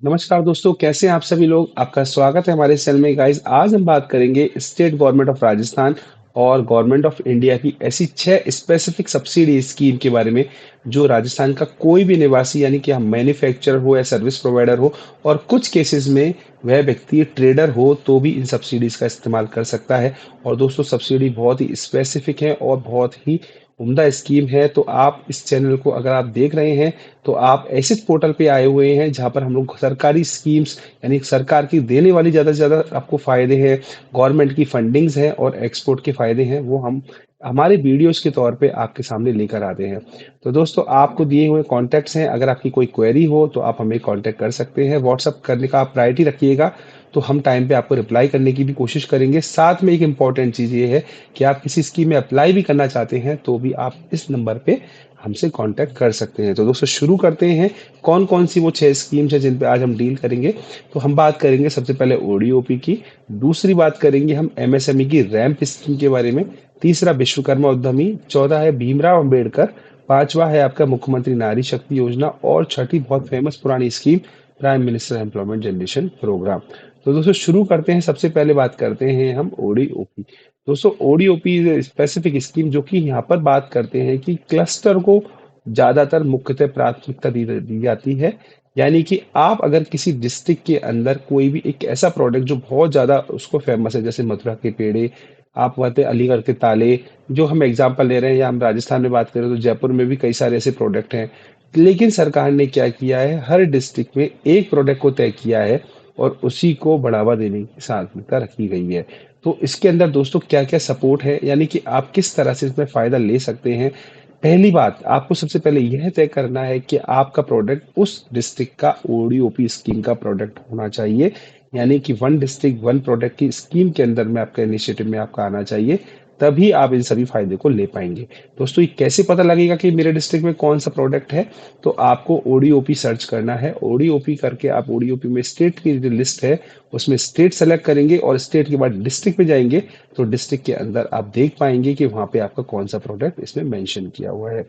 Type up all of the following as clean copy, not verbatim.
नमस्कार दोस्तों, कैसे हैं आप सभी लोग? आपका स्वागत है हमारे इस चैनल में गाइस। आज हम बात करेंगे स्टेट गवर्नमेंट ऑफ राजस्थान और गवर्नमेंट ऑफ इंडिया की ऐसी 6 स्पेसिफिक सब्सिडी स्कीम के बारे में, जो राजस्थान का कोई भी निवासी यानी कि हम मैन्युफैक्चरर हो या सर्विस प्रोवाइडर हो और कुछ केसेस में वह व्यक्ति ट्रेडर हो तो भी इन सब्सिडीज का इस्तेमाल कर सकता है। और दोस्तों, सब्सिडी बहुत ही स्पेसिफिक है और बहुत ही उम्दा स्कीम है। तो आप इस चैनल को अगर आप देख रहे हैं तो आप ऐसे पोर्टल पे आए हुए हैं जहां पर हम लोग सरकारी स्कीम्स यानी सरकार की देने वाली ज़्यादा से ज़्यादा आपको फ़ायदे हैं, गवर्नमेंट की फंडिंग्स हैं और एक्सपोर्ट के फ़ायदे हैं, वो हम हमारे वीडियोस के तौर पे आपके सामने लेकर आते हैं। तो दोस्तों, आपको दिए हुए कॉन्टैक्ट्स हैं, अगर आपकी कोई क्वेरी हो तो आप हमें कॉन्टैक्ट कर सकते हैं। व्हाट्सअप करने का आप प्रायोरिटी रखिएगा, तो हम टाइम पे आपको रिप्लाई करने की भी कोशिश करेंगे। साथ में एक इम्पॉर्टेंट चीज़ ये है कि आप किसी स्कीम में अप्लाई भी करना चाहते हैं तो भी आप इस नंबर पे हमसे कांटेक्ट कर सकते हैं। तो दोस्तों, शुरू करते हैं। कौन कौन सी वो 6 स्कीम्स हैं जिन पे आज हम डील करेंगे। तो हम बात करेंगे सबसे पहले ओडीओपी की। दूसरी बात करेंगे हम एमएसएमई की रैंप स्कीम के बारे में। तीसरा विश्वकर्मा उद्यमी। चौथा है भीमराव अंबेडकर। पांचवा है आपका मुख्यमंत्री नारी शक्ति योजना। और छठी बहुत फेमस पुरानी scheme, prime minister employment generation programme. तो दोस्तों, शुरू करते हैं। सबसे पहले बात करते हैं हम ओडीओपी। दोस्तों, ओडीओपी स्पेसिफिक स्कीम जो कि यहाँ पर बात करते हैं कि क्लस्टर को ज्यादातर मुख्यतः प्राथमिकता दी जाती है। यानी कि आप अगर किसी डिस्ट्रिक्ट के अंदर कोई भी एक ऐसा प्रोडक्ट जो बहुत ज्यादा उसको फेमस है, जैसे मथुरा के पेड़े, आप कहते हैं अलीगढ़ के ताले, जो हम एग्जांपल ले रहे हैं, या हम राजस्थान में बात करें तो जयपुर में भी कई सारे ऐसे प्रोडक्ट हैं। लेकिन सरकार ने क्या किया है, हर डिस्ट्रिक्ट में एक प्रोडक्ट को तय किया है और उसी को बढ़ावा देने की प्राथमिकता रखी गई है। तो इसके अंदर दोस्तों क्या क्या सपोर्ट है, यानी कि आप किस तरह से इसमें फायदा ले सकते हैं। पहली बात, आपको सबसे पहले यह तय करना है कि आपका प्रोडक्ट उस डिस्ट्रिक्ट का ओडीओपी स्कीम का प्रोडक्ट होना चाहिए। यानी कि वन डिस्ट्रिक्ट वन प्रोडक्ट की स्कीम के अंदर में आपका इनिशिएटिव में आपका आना चाहिए, तभी आप इन सभी फायदे को ले पाएंगे। दोस्तों, ये कैसे पता लगेगा कि मेरे डिस्ट्रिक्ट में कौन सा प्रोडक्ट है? तो आपको ओडीओपी सर्च करना है। ओडीओपी करके आप ओडीओपी में स्टेट की जो लिस्ट है उसमें स्टेट सेलेक्ट करेंगे और स्टेट के बाद डिस्ट्रिक्ट में जाएंगे। तो डिस्ट्रिक्ट के अंदर आप देख पाएंगे कि वहां पे आपका कौन सा प्रोडक्ट इसमें मेंशन किया हुआ है।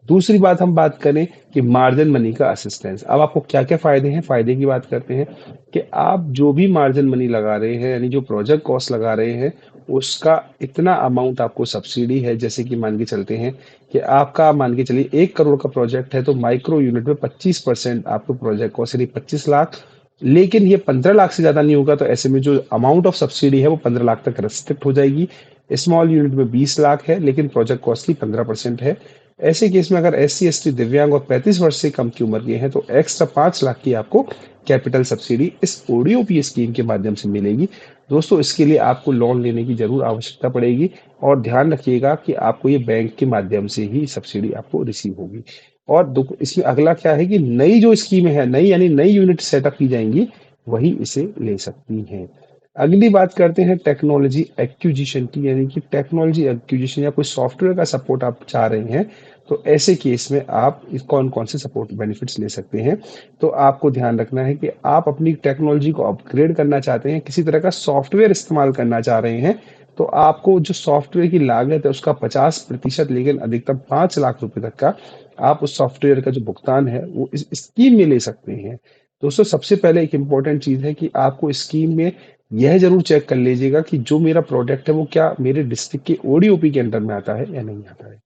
दूसरी बात हम बात करें कि मार्जिन मनी का असिस्टेंस। अब आपको क्या क्या फायदे हैं, फायदे की बात करते हैं कि आप जो भी मार्जिन मनी लगा रहे हैं यानी जो प्रोजेक्ट कॉस्ट लगा रहे हैं, उसका इतना अमाउंट आपको सब्सिडी है। जैसे कि मान के चलते हैं कि आपका मान के चलिए 1 करोड़ का प्रोजेक्ट है, तो माइक्रो यूनिट में 25% आपको प्रोजेक्ट कॉस्ट यानी 25 लाख। लेकिन ये 15 लाख से ज्यादा नहीं होगा, तो ऐसे में जो अमाउंट ऑफ सब्सिडी है वो 15 लाख तक रेस्ट्रिक्ट हो जाएगी। स्मॉल यूनिट में 20 लाख है लेकिन प्रोजेक्ट कॉस्ट की 15% है। ऐसे केस में अगर SC ST दिव्यांग और 35 वर्ष से कम की उम्र के हैं तो एक्स्ट्रा 5 लाख की आपको कैपिटल सब्सिडी इस ओडीओपी स्कीम के माध्यम से मिलेगी। दोस्तों, इसके लिए आपको लोन लेने की जरूर आवश्यकता पड़ेगी और ध्यान रखिएगा कि आपको ये बैंक के माध्यम से ही सब्सिडी आपको रिसीव होगी। और इसमें अगला क्या है कि नई जो स्कीमें हैं, नई यानी नई यूनिट सेटअप की जाएंगी, वही इसे ले सकती हैं। अगली बात करते हैं टेक्नोलॉजी एक्विजिशन की। यानी कि टेक्नोलॉजी एक्विजिशन या कोई सॉफ्टवेयर का सपोर्ट आप चाह रहे हैं, तो ऐसे केस में आप कौन कौन से सपोर्ट बेनिफिट्स ले सकते हैं। तो आपको ध्यान रखना है कि आप अपनी टेक्नोलॉजी को अपग्रेड करना चाहते हैं, किसी तरह का सॉफ्टवेयर इस्तेमाल करना चाह रहे हैं, तो आपको जो सॉफ्टवेयर की लागत है उसका 50% लेकिन अधिकतम 5 लाख रुपए तक का आप उस सॉफ्टवेयर का जो भुगतान है वो इस स्कीम में ले सकते हैं। दोस्तों, सबसे पहले एक इम्पॉर्टेंट चीज है कि आपको स्कीम में यह जरूर चेक कर लीजिएगा कि जो मेरा प्रोडक्ट है वो क्या मेरे डिस्ट्रिक्ट के ओडीओपी के अंडर में आता है या नहीं आता है।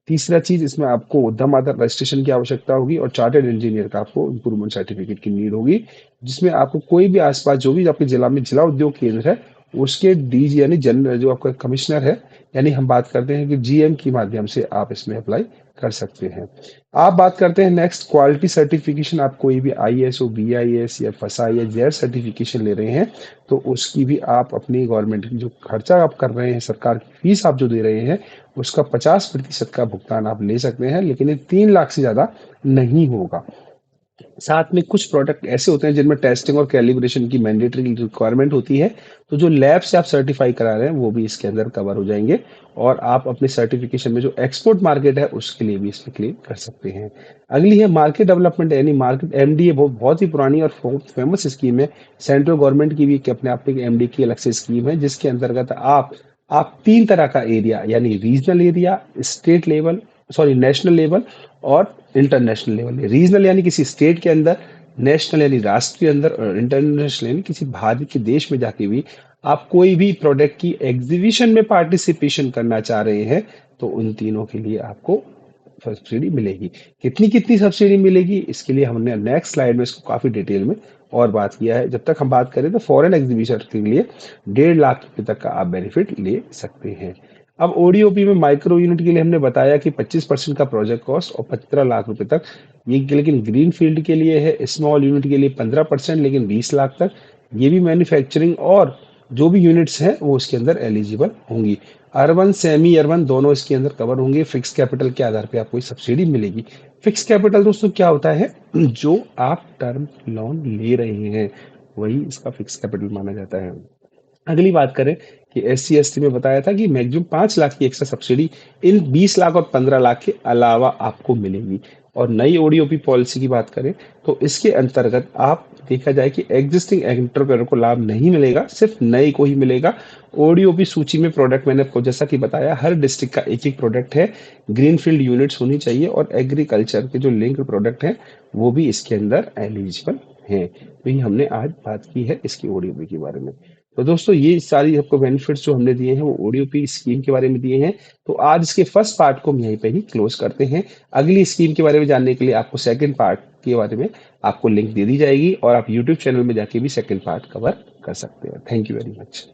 तीसरा चीज, इसमें आपको उद्यम आधार रजिस्ट्रेशन की आवश्यकता होगी और चार्टर्ड इंजीनियर का आपको इम्प्रूवमेंट सर्टिफिकेट की नीड होगी, जिसमें आपको कोई भी आसपास जो भी आपके जिला में जिला उद्योग केंद्र है उसके डीजी यानी जनरल जो आपका कमिश्नर है, यानी हम बात करते हैं कि जीएम के माध्यम से आप इसमें अप्लाई कर सकते हैं। आप बात करते हैं नेक्स्ट क्वालिटी सर्टिफिकेशन। आप कोई भी ISO BIS या फसाई या जेर सर्टिफिकेशन ले रहे हैं तो उसकी भी आप अपनी गवर्नमेंट की जो खर्चा आप कर रहे हैं, सरकार की फीस आप जो दे रहे हैं, उसका 50% का भुगतान आप ले सकते हैं, लेकिन ये 3 लाख से ज्यादा नहीं होगा। साथ में कुछ प्रोडक्ट ऐसे होते हैं जिनमें टेस्टिंग और कैलिब्रेशन की मैंडेटरी रिक्वायरमेंट होती है, तो जो लैब से आप सर्टिफाई करा रहे हैं वो भी इसके अंदर कवर हो जाएंगे। और आप अपने सर्टिफिकेशन में जो एक्सपोर्ट मार्केट है उसके लिए भी इसमें क्लेम कर सकते हैं। अगली है मार्केट डेवलपमेंट यानी मार्केट MDA। बहुत ही पुरानी और फेमस स्कीम है। सेंट्रल गवर्नमेंट की भी एक अपने आप में MDA की अलग से स्कीम है, जिसके अंतर्गत आप 3 तरह का एरिया यानी regional area, state level, sorry national level और इंटरनेशनल लेवल। रीजनल यानी किसी स्टेट के अंदर, नेशनल यानी राष्ट्रीय अंदर और इंटरनेशनल यानी किसी बाहर के देश में जाके भी आप कोई भी प्रोडक्ट की एग्जीबिशन में पार्टिसिपेशन करना चाह रहे हैं, तो उन तीनों के लिए आपको सब्सिडी मिलेगी। कितनी कितनी सब्सिडी मिलेगी, इसके लिए हमने नेक्स्ट स्लाइड में इसको काफी डिटेल में और बात किया है। जब तक हम बात करें तो फॉरेन एग्जीबिशन के लिए 1.5 लाख रुपए तक का आप बेनिफिट ले सकते हैं। अब ओडीओपी में माइक्रो यूनिट के लिए हमने बताया कि 25% का प्रोजेक्ट कॉस्ट और 15 लाख रुपए तक, ये लेकिन ग्रीन फील्ड के लिए है। स्मॉल यूनिट के लिए 15% लेकिन 20 लाख तक। ये भी मैन्युफैक्चरिंग और जो भी यूनिट्स हैं वो इसके अंदर एलिजिबल होंगी। अर्बन सेमी अर्बन दोनों इसके अंदर कवर होंगे। फिक्स कैपिटल के आधार पे आपको सब्सिडी मिलेगी। फिक्स कैपिटल दोस्तों क्या होता है, जो आप टर्म लोन ले रहे हैं वही इसका फिक्स कैपिटल माना जाता है। अगली बात करें कि SC ST में बताया था कि मैक्सिमम 5 लाख की एक्स्ट्रा सब्सिडी इन 20 लाख और 15 लाख के अलावा आपको मिलेगी। और नई ओडीओपी पॉलिसी की बात करें तो इसके अंतर्गत आप देखा जाए कि एग्जिस्टिंग एंटरप्रेन्योर को लाभ नहीं मिलेगा, सिर्फ नए को ही मिलेगा। ओडीओपी सूची में प्रोडक्ट मैंने आपको जैसा कि बताया हर डिस्ट्रिक्ट का एक एक प्रोडक्ट है। ग्रीनफील्ड यूनिट्स होनी चाहिए और एग्रीकल्चर के जो लिंक प्रोडक्ट हैं वो भी इसके अंदर एलिजिबल हैं। तो ये हमने आज बात की है इसकी ओडीओपी के बारे में। तो दोस्तों ये सारी आपको बेनिफिट्स जो हमने दिए हैं वो ओडीओपी स्कीम के बारे में दिए हैं। तो आज इसके फर्स्ट पार्ट को हम यहीं पे ही क्लोज करते हैं। अगली स्कीम के बारे में जानने के लिए आपको सेकंड पार्ट के बारे में आपको लिंक दे दी जाएगी और आप यूट्यूब चैनल में जाके भी सेकंड पार्ट कवर कर सकते हैं। Thank you very much.